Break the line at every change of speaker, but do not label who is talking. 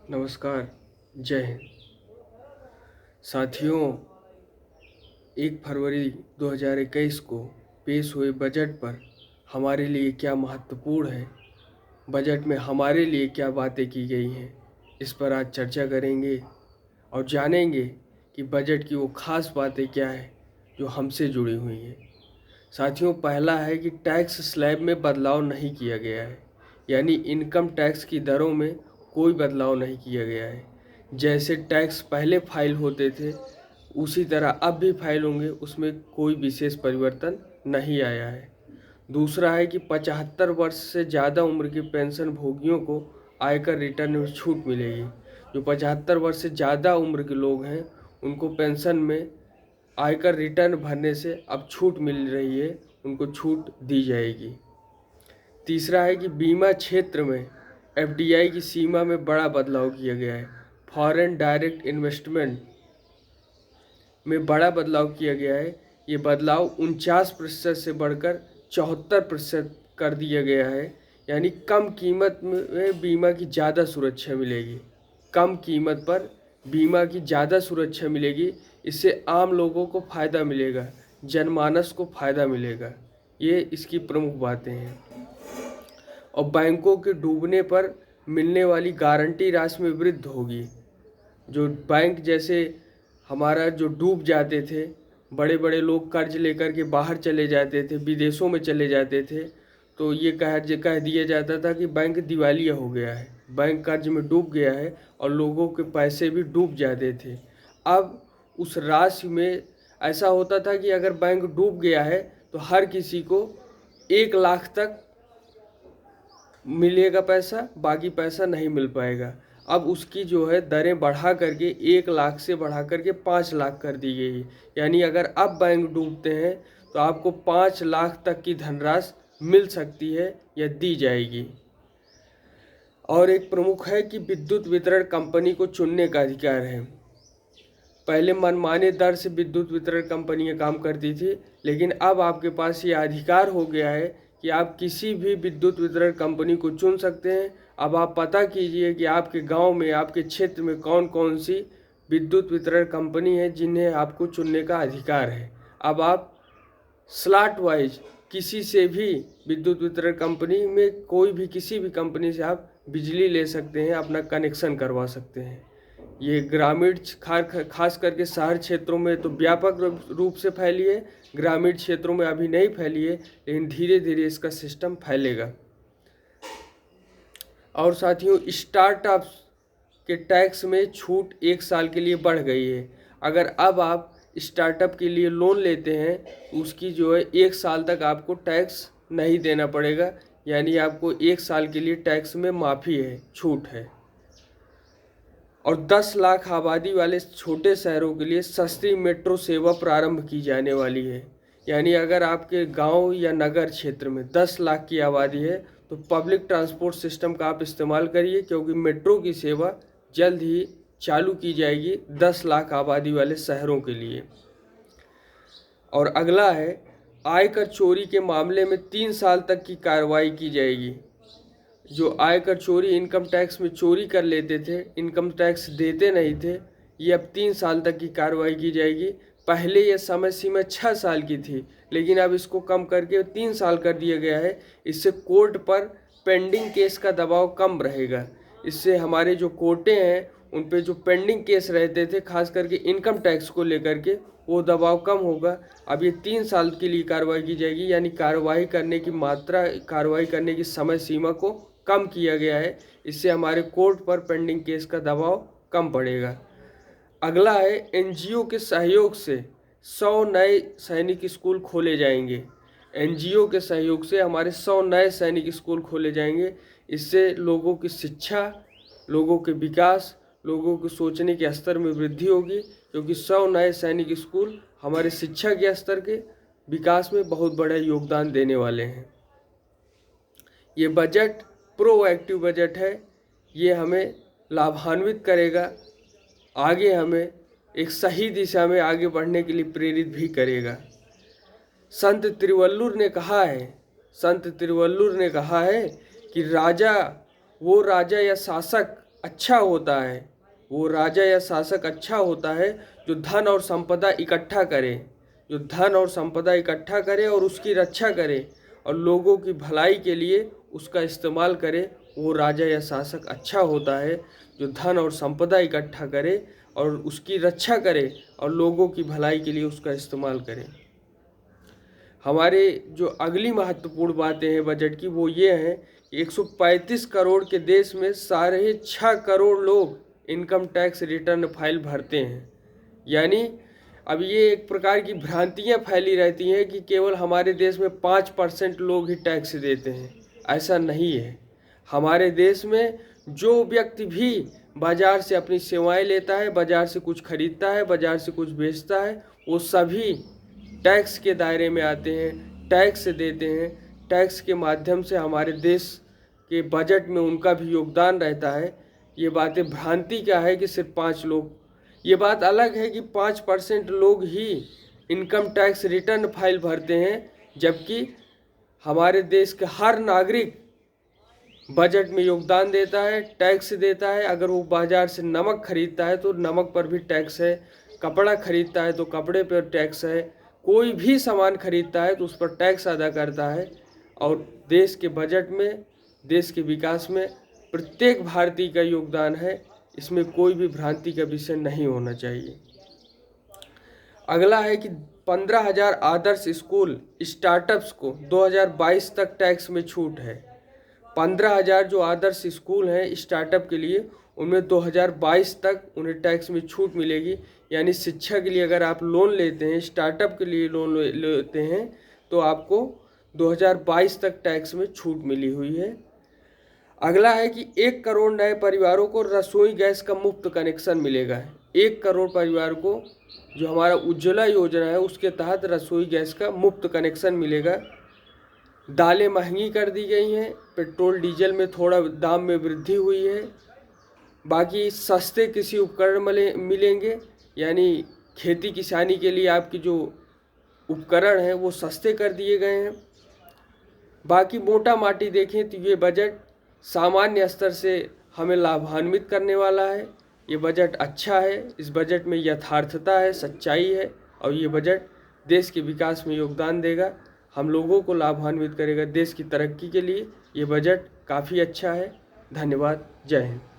नमस्कार। जय हिंद। साथियों, 1 फरवरी 2021 को पेश हुए बजट पर हमारे लिए क्या महत्वपूर्ण है, बजट में हमारे लिए क्या बातें की गई हैं, इस पर आज चर्चा करेंगे और जानेंगे कि बजट की वो खास बातें क्या हैं जो हमसे जुड़ी हुई हैं। साथियों, पहला है कि टैक्स स्लैब में बदलाव नहीं किया गया है, यानी इनकम टैक्स की दरों में कोई बदलाव नहीं किया गया है। जैसे टैक्स पहले फाइल होते थे उसी तरह अब भी फाइल होंगे, उसमें कोई विशेष परिवर्तन नहीं आया है। दूसरा है कि 75 वर्ष से ज़्यादा उम्र के पेंशन भोगियों को आयकर रिटर्न में छूट मिलेगी। जो 75 वर्ष से ज़्यादा उम्र के लोग हैं उनको पेंशन में आयकर रिटर्न भरने से अब छूट मिल रही है, उनको छूट दी जाएगी। तीसरा है कि बीमा क्षेत्र में एफडीआई की सीमा में बड़ा बदलाव किया गया है। फॉरेन डायरेक्ट इन्वेस्टमेंट में बड़ा बदलाव किया गया है। ये बदलाव 49% से बढ़कर 74% कर दिया गया है, यानी कम कीमत में बीमा की ज़्यादा सुरक्षा मिलेगी। कम कीमत पर बीमा की ज़्यादा सुरक्षा मिलेगी। इससे आम लोगों को फ़ायदा मिलेगा, जनमानस को फ़ायदा मिलेगा। ये इसकी प्रमुख बातें हैं। और बैंकों के डूबने पर मिलने वाली गारंटी राशि में वृद्धि होगी। जो बैंक जैसे हमारा जो डूब जाते थे, बड़े बड़े लोग कर्ज लेकर के बाहर चले जाते थे, विदेशों में चले जाते थे, तो ये कह दिया जाता था कि बैंक दिवालिया हो गया है, बैंक कर्ज में डूब गया है, और लोगों के पैसे भी डूब जाते थे। अब उस राशि में ऐसा होता था कि अगर बैंक डूब गया है तो हर किसी को 1 लाख तक मिलेगा पैसा, बाकी पैसा नहीं मिल पाएगा। अब उसकी जो है दरें बढ़ा करके 1 लाख से बढ़ा करके 5 लाख कर दी गई है। यानी अगर अब बैंक डूबते हैं तो आपको 5 लाख तक की धनराशि मिल सकती है या दी जाएगी। और एक प्रमुख है कि विद्युत वितरण कंपनी को चुनने का अधिकार है। पहले मनमाने दर से विद्युत वितरण कंपनियां काम करती थी, लेकिन अब आपके पास ये अधिकार हो गया है कि आप किसी भी विद्युत वितरण कंपनी को चुन सकते हैं। अब आप पता कीजिए कि आपके गांव में, आपके क्षेत्र में कौन कौन सी विद्युत वितरण कंपनी है जिन्हें आपको चुनने का अधिकार है। अब आप स्लॉट वाइज किसी से भी विद्युत वितरण कंपनी में कोई भी किसी भी कंपनी से आप बिजली ले सकते हैं, अपना कनेक्शन करवा सकते हैं। ये ग्रामीण खास करके शहर क्षेत्रों में तो व्यापक रूप से फैली है, ग्रामीण क्षेत्रों में अभी नहीं फैली है, लेकिन धीरे धीरे इसका सिस्टम फैलेगा। और साथियों, स्टार्टअप्स के टैक्स में छूट 1 साल के लिए बढ़ गई है। अगर अब आप स्टार्टअप के लिए लोन लेते हैं तो उसकी जो है 1 साल तक आपको टैक्स नहीं देना पड़ेगा, यानी आपको 1 साल के लिए टैक्स में माफ़ी है, छूट है। और 10 लाख आबादी वाले छोटे शहरों के लिए सस्ती मेट्रो सेवा प्रारंभ की जाने वाली है। यानी अगर आपके गांव या नगर क्षेत्र में 10 लाख की आबादी है तो पब्लिक ट्रांसपोर्ट सिस्टम का आप इस्तेमाल करिए, क्योंकि मेट्रो की सेवा जल्द ही चालू की जाएगी 10 लाख आबादी वाले शहरों के लिए। और अगला है, आयकर चोरी के मामले में 3 साल तक की कार्रवाई की जाएगी। जो आयकर चोरी, इनकम टैक्स में चोरी कर लेते थे, इनकम टैक्स देते नहीं थे, ये अब 3 साल तक की कार्रवाई की जाएगी। पहले ये समय सीमा 6 साल की थी, लेकिन अब इसको कम करके 3 साल कर दिया गया है। इससे कोर्ट पर पेंडिंग केस का दबाव कम रहेगा। इससे हमारे जो कोर्टें हैं उन पे जो पेंडिंग केस रहते थे, खास करके इनकम टैक्स को लेकर के, वो दबाव कम होगा। अब ये 3 साल के लिए कार्रवाई की जाएगी, यानी कार्रवाई करने की मात्रा, कार्रवाई करने की समय सीमा को कम किया गया है। इससे हमारे कोर्ट पर पेंडिंग केस का दबाव कम पड़ेगा। अगला है, एनजीओ के सहयोग से 100 नए सैनिक स्कूल खोले जाएंगे। एनजीओ के सहयोग से हमारे 100 नए सैनिक स्कूल खोले जाएंगे। इससे लोगों की शिक्षा, लोगों के विकास, लोगों के सोचने के स्तर में वृद्धि होगी, क्योंकि 100 नए सैनिक स्कूल हमारे शिक्षा के स्तर के विकास में बहुत बड़ा योगदान देने वाले हैं। ये बजट प्रोएक्टिव बजट है। ये हमें लाभान्वित करेगा, आगे हमें एक सही दिशा में आगे बढ़ने के लिए प्रेरित भी करेगा। संत तिरुवल्लुर ने कहा है कि वो राजा या शासक अच्छा होता है, वो राजा या शासक अच्छा होता है जो धन और संपदा इकट्ठा करे, जो धन और संपदा इकट्ठा करे और उसकी रक्षा करे और लोगों की भलाई के लिए उसका इस्तेमाल करे। वो राजा या शासक अच्छा होता है जो धन और संपदा इकट्ठा करे और उसकी रक्षा करे और लोगों की भलाई के लिए उसका इस्तेमाल करे। हमारे जो अगली महत्वपूर्ण बातें हैं बजट की, वो ये हैं कि 135 करोड़ के देश में 6.5 करोड़ लोग इनकम टैक्स रिटर्न फाइल भरते हैं। यानी अब ये एक प्रकार की भ्रांतियाँ फैली रहती हैं कि केवल हमारे देश में 5% लोग ही टैक्स देते हैं। ऐसा नहीं है। हमारे देश में जो व्यक्ति भी बाज़ार से अपनी सेवाएं लेता है, बाज़ार से कुछ खरीदता है, बाज़ार से कुछ बेचता है, वो सभी टैक्स के दायरे में आते हैं, टैक्स देते हैं। टैक्स के माध्यम से हमारे देश के बजट में उनका भी योगदान रहता है। ये बातें भ्रांति क्या है कि सिर्फ 5 लोग, ये बात अलग है कि 5% लोग ही इनकम टैक्स रिटर्न फाइल भरते हैं, जबकि हमारे देश के हर नागरिक बजट में योगदान देता है, टैक्स देता है। अगर वो बाज़ार से नमक खरीदता है तो नमक पर भी टैक्स है, कपड़ा खरीदता है तो कपड़े पर टैक्स है, कोई भी सामान खरीदता है तो उस पर टैक्स अदा करता है। और देश के बजट में, देश के विकास में प्रत्येक भारतीय का योगदान है। इसमें कोई भी भ्रांति का विषय नहीं होना चाहिए। अगला है कि 15,000 आदर्श स्कूल स्टार्टअप्स को 2022 तक टैक्स में छूट है। 15,000 जो आदर्श स्कूल हैं स्टार्टअप के लिए, उनमें 2022 तक उन्हें टैक्स में छूट मिलेगी। यानी शिक्षा के लिए अगर आप लोन लेते हैं, स्टार्टअप के लिए लोन लेते हैं, तो आपको 2022 तक टैक्स में छूट मिली हुई है। अगला है कि 1 करोड़ नए परिवारों को रसोई गैस का मुफ्त कनेक्शन मिलेगा। 1 करोड़ परिवार को जो हमारा उज्ज्वला योजना है उसके तहत रसोई गैस का मुफ्त कनेक्शन मिलेगा। दालें महंगी कर दी गई हैं, पेट्रोल डीजल में थोड़ा दाम में वृद्धि हुई है। बाकी सस्ते कृषि उपकरण मिलेंगे, यानी खेती किसानी के लिए आपकी जो उपकरण हैं वो सस्ते कर दिए गए हैं। बाकी मोटा माटी देखें तो ये बजट सामान्य स्तर से हमें लाभान्वित करने वाला है। ये बजट अच्छा है, इस बजट में यथार्थता है, सच्चाई है और ये बजट देश के विकास में योगदान देगा, हम लोगों को लाभान्वित करेगा। देश की तरक्की के लिए ये बजट काफ़ी अच्छा है। धन्यवाद। जय हिंद।